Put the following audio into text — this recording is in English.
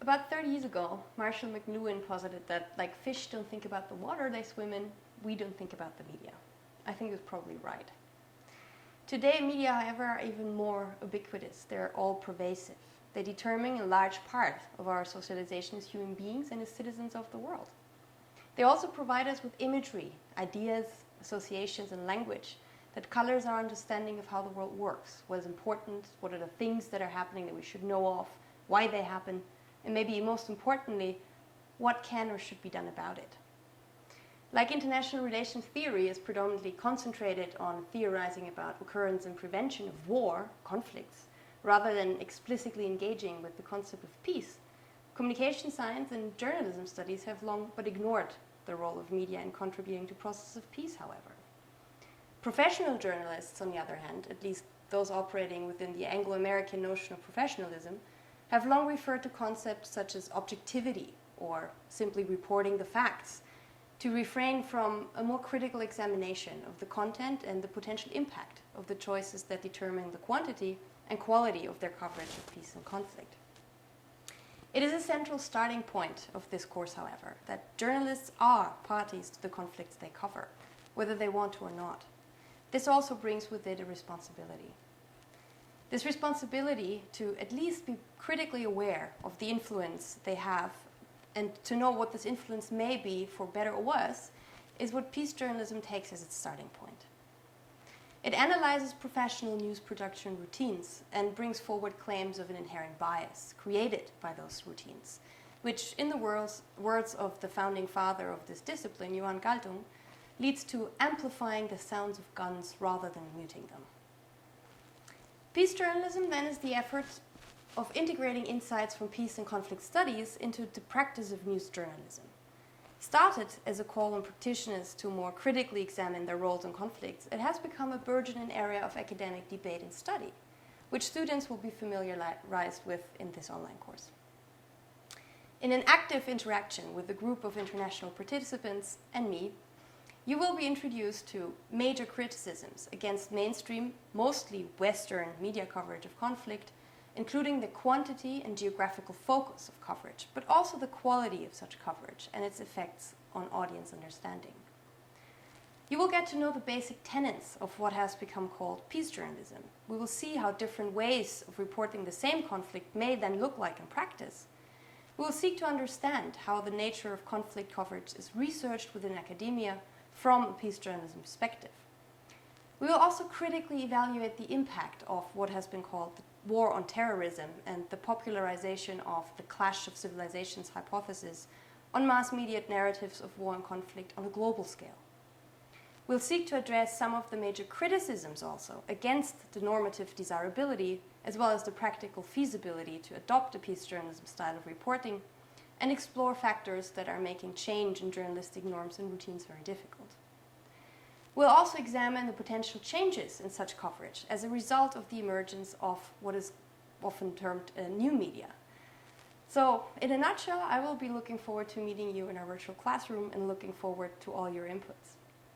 About 30 years ago, Marshall McLuhan posited that like fish don't think about the water they swim in, we don't think about the media. I think he was probably right. Today, media, however, are even more ubiquitous. They're all pervasive. They determine a large part of our socialization as human beings and as citizens of the world. They also provide us with imagery, ideas, associations, and language that colors our understanding of how the world works, what is important, what are the things that are happening that we should know of, why they happen, and maybe most importantly, what can or should be done about it. Like international relations theory is predominantly concentrated on theorizing about occurrence and prevention of war, conflicts, rather than explicitly engaging with the concept of peace, communication science and journalism studies have long but ignored the role of media in contributing to processes of peace, however. Professional journalists, on the other hand, at least those operating within the Anglo-American notion of professionalism, have long referred to concepts such as objectivity or simply reporting the facts to refrain from a more critical examination of the content and the potential impact of the choices that determine the quantity and quality of their coverage of peace and conflict. It is a central starting point of this course, however, that journalists are parties to the conflicts they cover, whether they want to or not. This also brings with it a responsibility. This responsibility to at least be critically aware of the influence they have and to know what this influence may be, for better or worse, is what peace journalism takes as its starting point. It analyzes professional news production routines and brings forward claims of an inherent bias created by those routines, which, in the words of the founding father of this discipline, Johan Galtung, leads to amplifying the sounds of guns rather than muting them. Peace journalism, then, is the effort of integrating insights from peace and conflict studies into the practice of news journalism. Started as a call on practitioners to more critically examine their roles in conflicts, it has become a burgeoning area of academic debate and study, which students will be familiarized with in this online course. In an active interaction with a group of international participants and me, you will be introduced to major criticisms against mainstream, mostly Western media coverage of conflict, including the quantity and geographical focus of coverage, but also the quality of such coverage and its effects on audience understanding. You will get to know the basic tenets of what has become called peace journalism. We will see how different ways of reporting the same conflict may then look like in practice. We will seek to understand how the nature of conflict coverage is researched within academia from a peace journalism perspective. We will also critically evaluate the impact of what has been called the war on terrorism and the popularization of the clash of civilizations hypothesis on mass media narratives of war and conflict on a global scale. We'll seek to address some of the major criticisms also against the normative desirability as well as the practical feasibility to adopt a peace journalism style of reporting and explore factors that are making change in journalistic norms and routines very difficult. We'll also examine the potential changes in such coverage as a result of the emergence of what is often termed new media. So, in a nutshell, I will be looking forward to meeting you in our virtual classroom and looking forward to all your inputs.